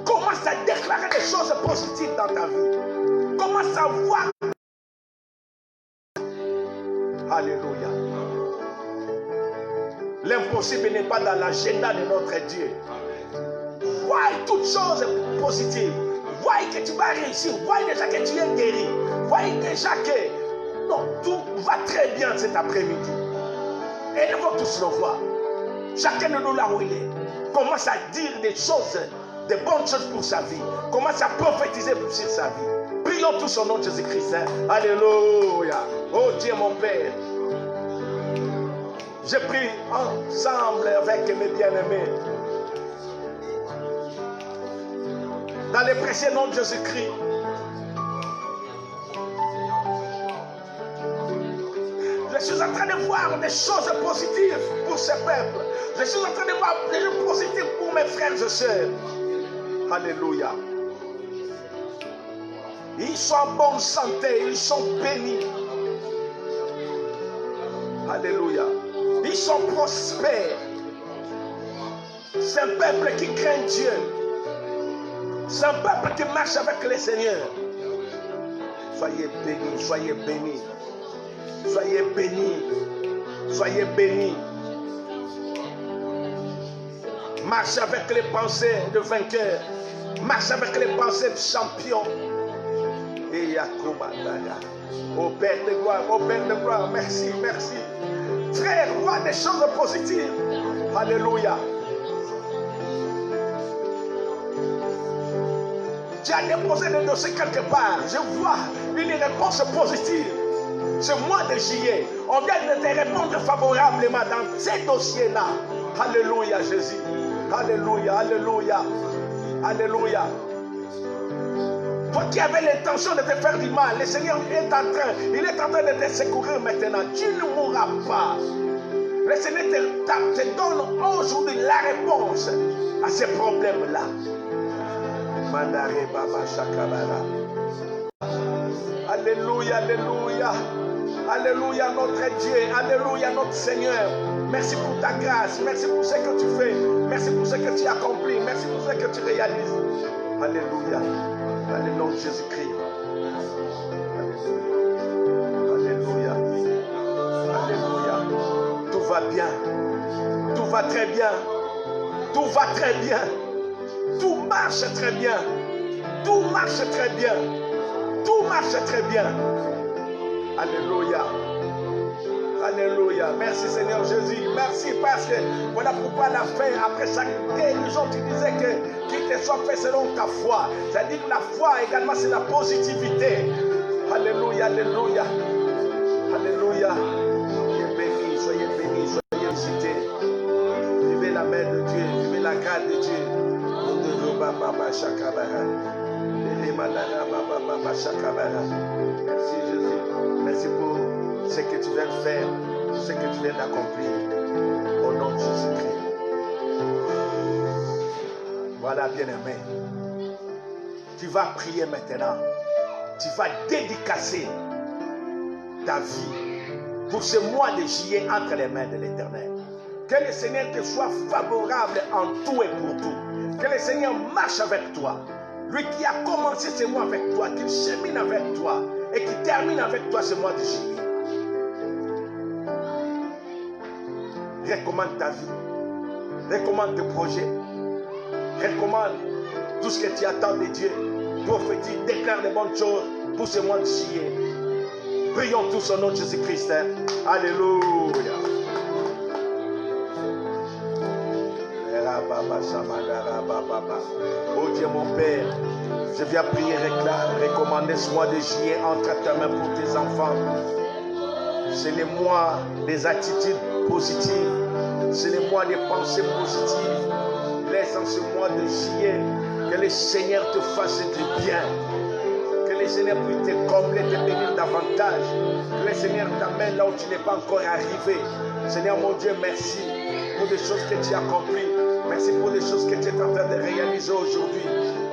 commence à déclarer des choses positives dans ta vie. Commence à voir. Alléluia. L'impossible n'est pas dans l'agenda de notre Dieu. Vois toutes choses positives. Vois que tu vas réussir. Vois déjà que tu es guéri. Vois déjà que non, tout va très bien cet après-midi. Et nous allons tous le voir. Chacun de nous là où il est commence à dire des choses, des bonnes choses pour sa vie. Commence à prophétiser sur sa vie. Prions tous au nom de Jésus-Christ. Alléluia. Oh Dieu mon Père. Je prie ensemble avec mes bien-aimés. Dans le précieux nom de Jésus-Christ. Je suis en train de voir des choses positives pour ce peuple. Je suis en train de voir des choses positives pour mes frères et sœurs. Alléluia. Ils sont en bonne santé, ils sont bénis. Alléluia. Ils sont prospères. C'est un peuple qui craint Dieu. C'est un peuple qui marche avec le Seigneur. Soyez bénis, soyez bénis. Soyez bénis. Soyez bénis. Marche avec les pensées de vainqueur. Marche avec les pensées de champion. Et Yakoba, au Père de gloire, au Père de gloire, merci, merci. Frère, vois des choses positives. Alléluia. Tu as déposé des dossiers quelque part. Je vois une réponse positive. Ce mois de juillet, on vient de te répondre favorablement dans ces dossiers-là. Alléluia, Jésus. Alléluia, alléluia, alléluia. Toi qui avais l'intention de te faire du mal, le Seigneur est en train de te secourir maintenant. Tu ne mourras pas. Le Seigneur te donne aujourd'hui la réponse à ces problèmes-là. Mandare Baba Shakabara. Alléluia, alléluia. Alléluia notre Dieu, alléluia notre Seigneur. Merci pour ta grâce, merci pour ce que tu fais, merci pour ce que tu accomplis, merci pour ce que tu réalises. Alléluia, dans le nom de Jésus-Christ. Alléluia, alléluia. Tout va bien, tout va très bien, tout va très bien, tout marche très bien, tout marche très bien, tout marche très bien. Alléluia. Alléluia. Merci Seigneur Jésus. Merci parce que voilà pourquoi à la fin, après chaque guérison, tu disais que qu'il te soit fait selon ta foi. C'est-à-dire que la foi également, c'est la positivité. Alléluia, alléluia. Alléluia. Soyez bénis, soyez visités. Vivez la main de Dieu, vivez la grâce de Dieu. Merci Jésus. Merci pour ce que tu viens de faire, ce que tu viens d'accomplir. Au nom de Jésus-Christ. Voilà, bien-aimé. Tu vas prier maintenant. Tu vas dédicacer ta vie pour ce mois de juillet entre les mains de l'Éternel. Que le Seigneur te soit favorable en tout et pour tout. Que le Seigneur marche avec toi. Lui qui a commencé ce mois avec toi, qu'il chemine avec toi et qui termine avec toi ce mois de juillet. Recommande ta vie. Recommande tes projets. Recommande tout ce que tu attends de Dieu. Prophétise, déclare de bonnes choses pour ce mois de juillet. Prions tous au nom de Jésus-Christ. Alléluia. Oh Dieu mon Père, je viens prier, recommander ce mois de juillet entre ta main pour tes enfants. C'est le mois des attitudes positives. C'est le mois des pensées positives. Laisse en ce mois de juillet que le Seigneur te fasse du bien. Que le Seigneur puisse te combler, te bénir davantage. Que le Seigneur t'amène là où tu n'es pas encore arrivé. Seigneur mon Dieu, merci pour des choses que tu as accomplies. Merci pour les choses que tu es en train de réaliser aujourd'hui.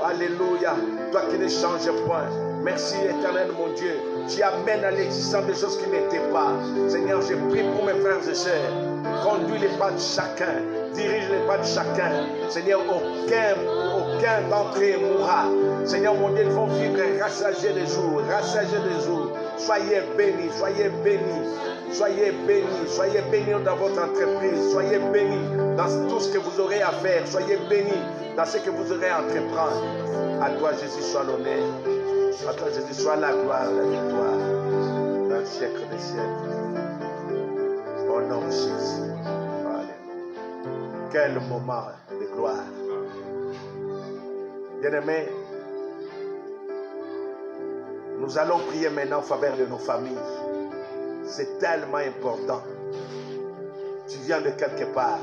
Alléluia. Toi qui ne changes point. Merci éternel mon Dieu. Tu amènes à l'existence des choses qui n'étaient pas. Seigneur, je prie pour mes frères et sœurs. Conduis les pas de chacun. Dirige les pas de chacun. Seigneur, aucun d'entre eux mourra. Seigneur mon Dieu, ils vont vivre rassasiés des jours. Rassasiés des jours. Soyez bénis, soyez bénis. Soyez bénis, soyez bénis dans votre entreprise. Soyez bénis dans tout ce que vous aurez à faire. Soyez bénis dans ce que vous aurez à entreprendre. À toi, Jésus, soit l'honneur. À toi, Jésus, soit la gloire, la victoire. Dans le siècle des siècles. Au nom de Jésus. Alléluia. Quel moment de gloire. Bien-aimés, nous allons prier maintenant en faveur de nos familles. C'est tellement important. tu viens de quelque part.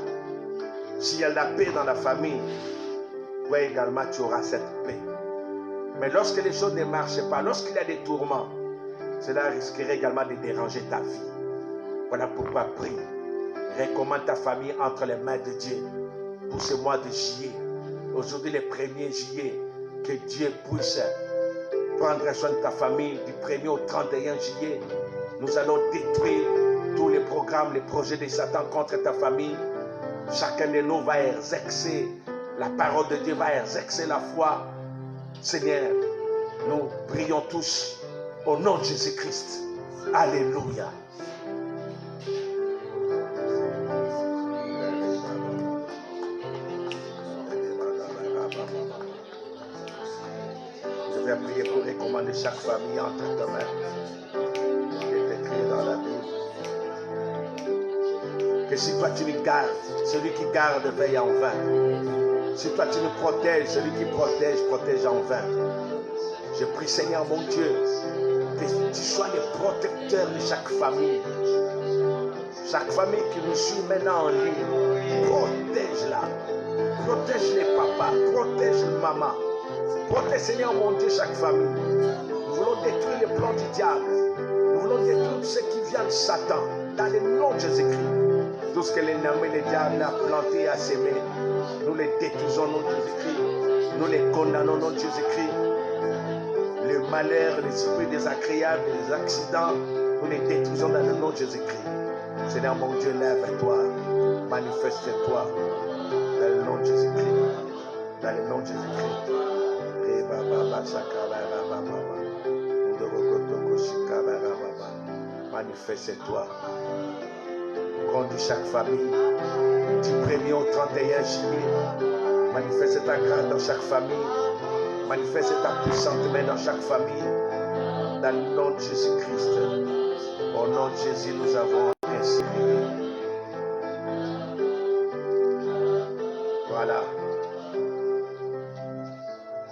S'il y a la paix dans la famille, toi également tu auras cette paix. Mais lorsque les choses ne marchent pas, lorsqu'il y a des tourments, cela risquerait également de déranger ta vie. Voilà pourquoi prie. Recommande ta famille entre les mains de Dieu pour ce mois de juillet. Aujourd'hui, le 1er juillet, que Dieu puisse prendre soin de ta famille du 1er au 31 juillet. Nous allons détruire tous les programmes, les projets de Satan contre ta famille. Chacun de nous va exercer la parole de Dieu, va exercer la foi. Seigneur, nous prions tous au nom de Jésus-Christ. Alléluia. Je vais prier pour recommander chaque famille entre tes mains. Il est écrit dans la Bible que si toi tu me gardes, celui qui garde veille en vain. Si toi tu nous protèges, celui qui protège, protège en vain. Je prie Seigneur mon Dieu, que tu sois le protecteur de chaque famille. Chaque famille qui nous suit maintenant en ligne, protège-la. Protège les papas, protège les mamans. Protège Seigneur mon Dieu chaque famille. Nous voulons détruire les plans du diable. Nous voulons détruire tout ce qui vient de Satan. Dans le nom de Jésus-Christ. Tout ce que l'ennemi, le diable a planté et a sémé, nous les détruisons au nom de Jésus-Christ. Nous les condamnons au nom de Jésus-Christ. Le malheur, les esprits désagréables, les accidents, nous les détruisons dans le nom de Jésus-Christ. Seigneur mon Dieu, lève-toi, manifeste-toi dans le nom de Jésus-Christ. Dans le nom de Jésus-Christ. Manifeste-toi. Conduis chaque famille du 1er au 31 juillet. Manifeste ta grâce dans chaque famille. Manifeste ta puissante main dans chaque famille. Dans le nom de Jésus-Christ. Au nom de Jésus, nous avons ainsi. Voilà.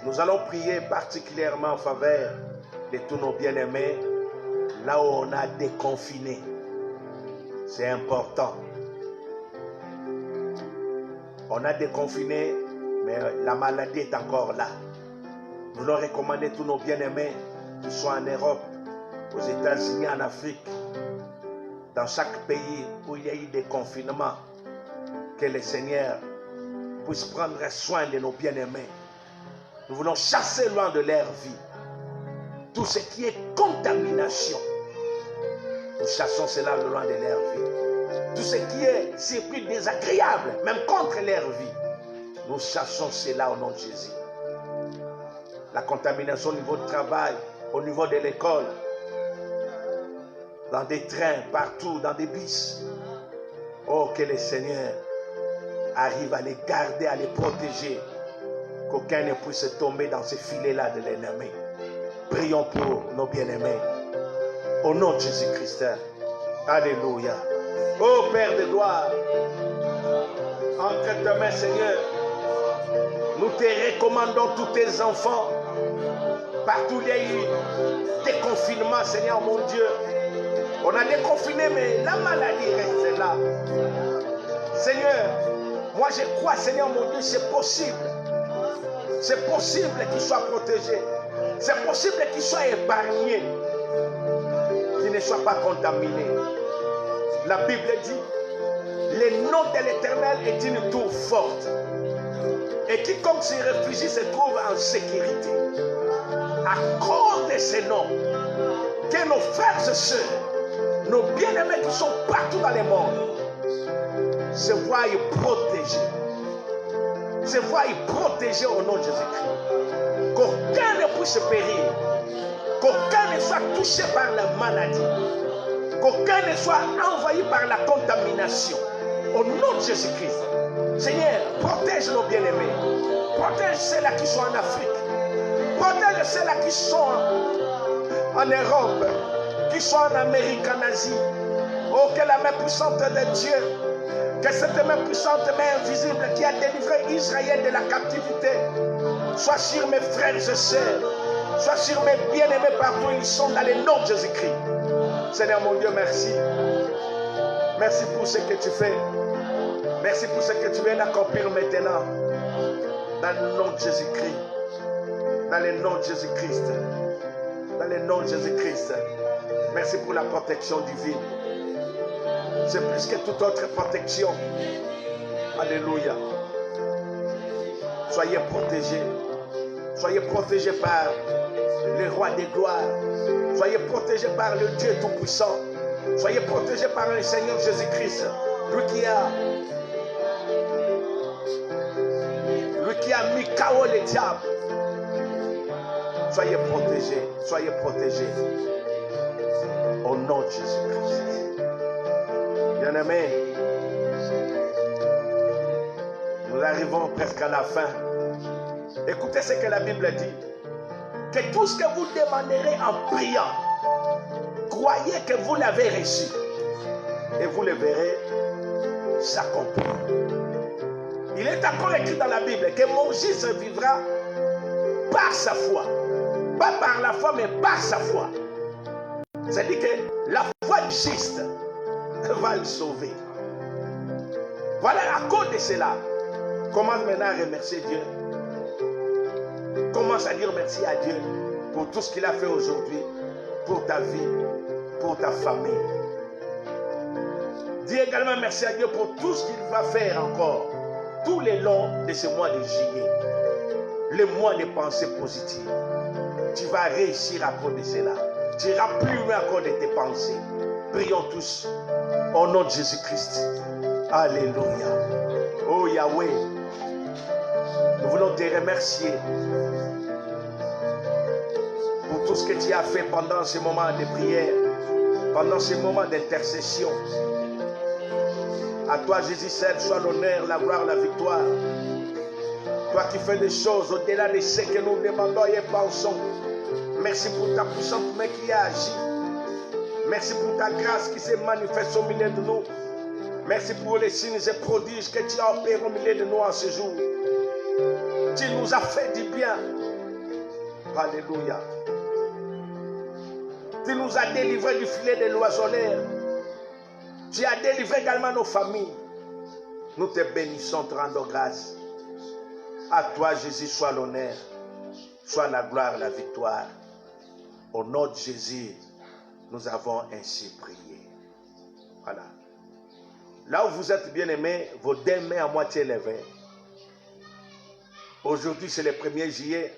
Nous allons prier particulièrement en faveur de tous nos bien-aimés, là où on a déconfiné. C'est important. On a déconfiné, mais la maladie est encore là. Nous voulons recommander tous nos bien-aimés, qu'ils soient en Europe, aux États-Unis, en Afrique, dans chaque pays où il y a eu des confinements, que le Seigneur puisse prendre soin de nos bien-aimés. Nous voulons chasser loin de leur vie tout ce qui est contamination. Nous chassons cela loin de leur vie. Tout ce qui est circuit désagréable, même contre leur vie, nous chassons cela au nom de Jésus. La contamination au niveau du travail, au niveau de l'école, dans des trains, partout, dans des bus. Oh, que le Seigneur arrive à les garder, à les protéger, qu'aucun ne puisse tomber dans ces filets-là de l'ennemi. Prions pour nos bien-aimés. Au nom de Jésus-Christ. Alléluia. Oh Père de gloire, entre tes mains, Seigneur, nous te recommandons tous tes enfants. Partout il y a eu des confinements, Seigneur mon Dieu. On a déconfiné, mais la maladie reste là. Seigneur, moi je crois, Seigneur mon Dieu, c'est possible. C'est possible qu'ils soient protégés. C'est possible qu'ils soient épargnés. Qu'ils ne soient pas contaminés. La Bible dit, le nom de l'Éternel est une tour forte. Et quiconque s'y réfugie se trouve en sécurité. À cause de ce nom, que nos frères et sœurs, nos bien-aimés qui sont partout dans le monde, se voient protégés. Se voient protégés au nom de Jésus-Christ. Qu'aucun ne puisse périr. Qu'aucun ne soit touché par la maladie. Qu'aucun ne soit envahi par la contamination. Au nom de Jésus-Christ. Seigneur, protège nos bien-aimés. Protège ceux-là qui sont en Afrique. Protège ceux-là qui sont en Europe, qui sont en Amérique, en Asie. Oh, que la main puissante de Dieu, que cette main puissante, main invisible qui a délivré Israël de la captivité, soit sur mes frères et sœurs, soit sur mes bien-aimés partout où ils sont, dans le nom de Jésus-Christ. Seigneur mon Dieu, merci. Merci pour ce que tu fais. Merci pour ce que tu viens d'accomplir maintenant. Dans le nom de Jésus-Christ. Dans le nom de Jésus-Christ. Dans le nom de Jésus-Christ. Merci pour la protection divine. C'est plus que toute autre protection. Alléluia. Soyez protégés. Soyez protégés par le roi des gloires. Soyez protégés par le Dieu Tout-Puissant. Soyez protégés par le Seigneur Jésus-Christ. Lui qui a mis KO les diables. Soyez protégés. Soyez protégés. Au nom de Jésus-Christ. Bien-aimés, nous arrivons presque à la fin. Écoutez ce que la Bible dit. Que tout ce que vous demanderez en priant, croyez que vous l'avez reçu. Et vous le verrez s'accomplir. Il est encore écrit dans la Bible que Moïse vivra par sa foi. Pas par la foi, mais par sa foi. C'est-à-dire que la foi du juste va le sauver. Voilà, à cause de cela, commence maintenant à remercier Dieu. Commence à dire merci à Dieu pour tout ce qu'il a fait aujourd'hui, pour ta vie, pour ta famille. Dis également merci à Dieu pour tout ce qu'il va faire encore, tout le long de ce mois de juillet. Le mois des pensées positives. Tu vas réussir à cause de cela. Tu iras plus loin à cause de tes pensées. Prions tous au nom de Jésus-Christ. Alléluia. Oh Yahweh, nous voulons te remercier pour tout ce que tu as fait pendant ce moment de prière, pendant ce moment d'intercession. À toi, Jésus, seul soit l'honneur, la gloire, la victoire. Toi qui fais des choses au-delà de ce que nous demandons et pensons. Merci pour ta puissante main qui a agi. Merci pour ta grâce qui se manifeste au milieu de nous. Merci pour les signes et prodiges que tu as opérés au milieu de nous en ce jour. Tu nous as fait du bien. Alléluia. Tu nous as délivrés du filet de l'oisonnière. Tu as délivré également nos familles. Nous te bénissons, te rendons grâce. À toi, Jésus, soit l'honneur, soit la gloire, la victoire. Au nom de Jésus, nous avons ainsi prié. Voilà. Là où vous êtes bien aimés, vos deux mains à moitié levées. Aujourd'hui, c'est le 1er juillet.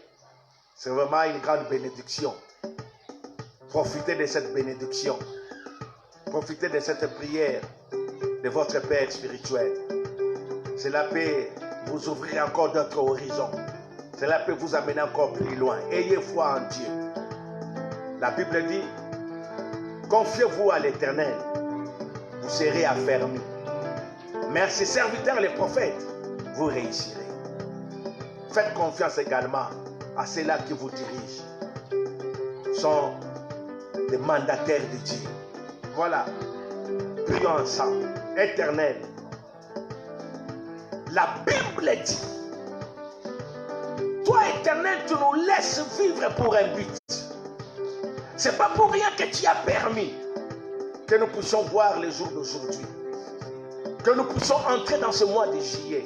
C'est vraiment une grande bénédiction. Profitez de cette bénédiction. Profitez de cette prière de votre Père spirituel. Cela peut vous ouvrir encore d'autres horizons. Cela peut vous amener encore plus loin. Ayez foi en Dieu. La Bible dit, confiez-vous à l'Éternel, vous serez affermis. Mais à ses serviteurs, les prophètes, vous réussirez. Faites confiance également à ceux-là qui vous dirigent. Sont des mandataires de Dieu. Voilà. Prions ensemble. Éternel, la Bible dit, toi, Éternel, tu nous laisses vivre pour un but. C'est pas pour rien que tu as permis que nous puissions voir les jours d'aujourd'hui. Que nous puissions entrer dans ce mois de juillet.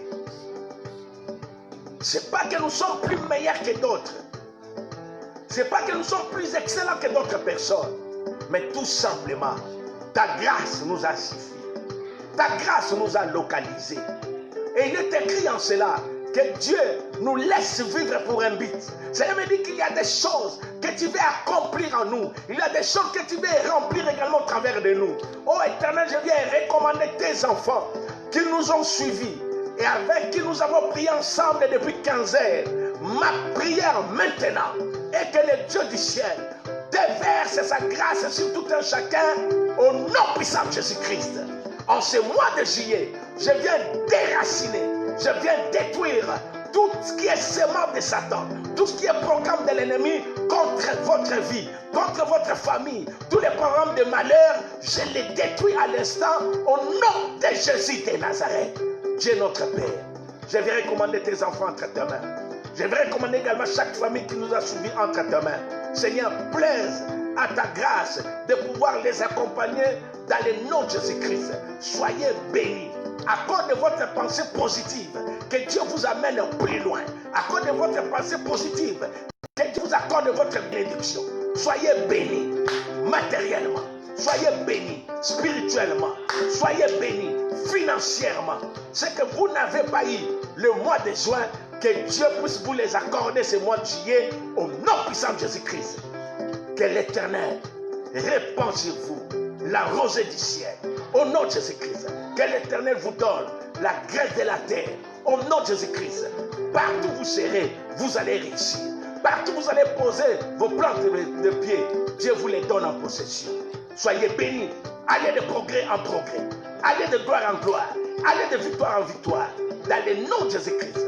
C'est pas que nous sommes plus meilleurs que d'autres. C'est pas que nous sommes plus excellents que d'autres personnes. Mais tout simplement, ta grâce nous a suffi. Ta grâce nous a localisés. Et il est écrit en cela que Dieu nous laisse vivre pour un but. Cela veut dire qu'il y a des choses que tu veux accomplir en nous. Il y a des choses que tu veux remplir également au travers de nous. Oh Éternel, je viens recommander tes enfants qui nous ont suivis et avec qui nous avons prié ensemble depuis 15 heures. Ma prière maintenant est que le Dieu du ciel déverse sa grâce sur tout un chacun au nom puissant de Jésus-Christ. En ce mois de juillet, je viens déraciner, je viens détruire tout ce qui est sémence de Satan, tout ce qui est programme de l'ennemi contre votre vie, contre votre famille, tous les programmes de malheur, je les détruis à l'instant au nom de Jésus de Nazareth. Dieu notre Père, je vais recommander tes enfants entre tes mains. Je vais recommander également chaque famille qui nous a suivis entre tes mains. Seigneur, plaise à ta grâce de pouvoir les accompagner Dans le nom de Jésus-Christ, soyez bénis. À cause de votre pensée positive, que Dieu vous amène plus loin. À cause de votre pensée positive, que Dieu vous accorde votre bénédiction. Soyez bénis matériellement. Soyez bénis spirituellement. Soyez bénis financièrement. Ce que vous n'avez pas eu le mois de juin, que Dieu puisse vous les accorder ce mois de juillet au nom puissant de Jésus-Christ. Que l'Éternel répand sur vous la rosée du ciel au nom de Jésus-Christ. Que l'Éternel vous donne la graisse de la terre au nom de Jésus-Christ. Partout où vous serez, vous allez réussir. Partout où vous allez poser vos plantes de pied, Dieu vous les donne en possession. Soyez bénis. Allez de progrès en progrès. Allez de gloire en gloire. Allez de victoire en victoire. Dans le nom de Jésus-Christ.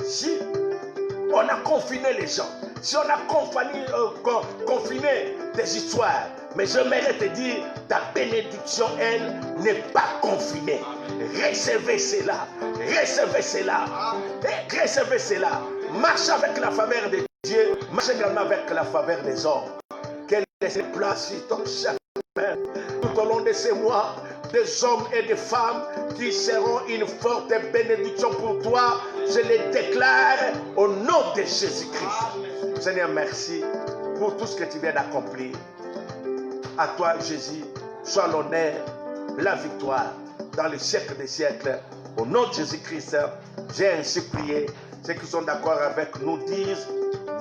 Si on a confiné les gens, si on a confiné des histoires, mais j'aimerais te dire, ta bénédiction, elle, n'est pas confinée. Recevez cela. Recevez cela. Recevez cela. Marche avec la faveur de Dieu. Marche également avec la faveur des hommes. Qu'elle laisse place sur ton chemin. Tout au long de ces mois, des hommes et des femmes qui seront une forte bénédiction pour toi. Je les déclare au nom de Jésus-Christ. Seigneur, merci pour tout ce que tu viens d'accomplir. À toi, Jésus, soit l'honneur, la victoire dans les siècles des siècles. Au nom de Jésus-Christ, j'ai ainsi prié. Ceux qui sont d'accord avec nous disent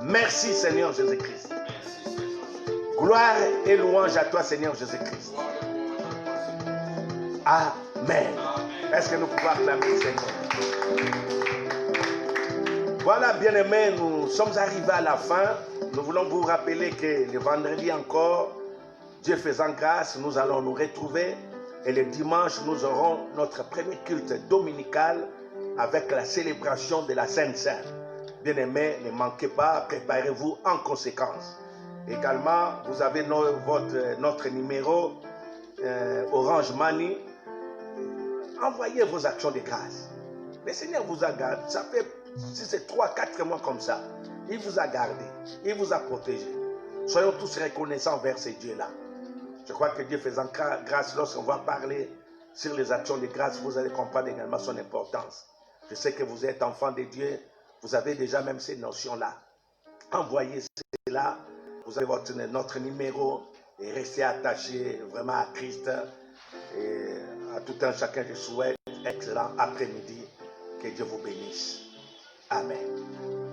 merci, Seigneur Jésus-Christ. Gloire et louange à toi, Seigneur Jésus-Christ. Amen. Est-ce que nous pouvons acclamer le Seigneur? Voilà, bien-aimés, nous sommes arrivés à la fin. Nous voulons vous rappeler que le vendredi encore, Dieu faisant grâce, nous allons nous retrouver. Et le dimanche, nous aurons notre premier culte dominical avec la célébration de la Sainte Seine. Bien-aimés, ne manquez pas, préparez-vous en conséquence. Également, vous avez notre numéro Orange Money. Envoyez vos actions de grâce. Le Seigneur vous a gardé. Ça fait, si c'est 3-4 mois comme ça, il vous a gardé, il vous a protégé. Soyons tous reconnaissants vers ces dieux-là. Je crois que Dieu faisant grâce, lorsqu'on va parler sur les actions de grâce, vous allez comprendre également son importance. Je sais que vous êtes enfants de Dieu, vous avez déjà même ces notions-là. Envoyez cela, vous avez notre numéro et restez attachés vraiment à Christ. Et à tout un chacun, je souhaite excellent après-midi. Que Dieu vous bénisse. Amen.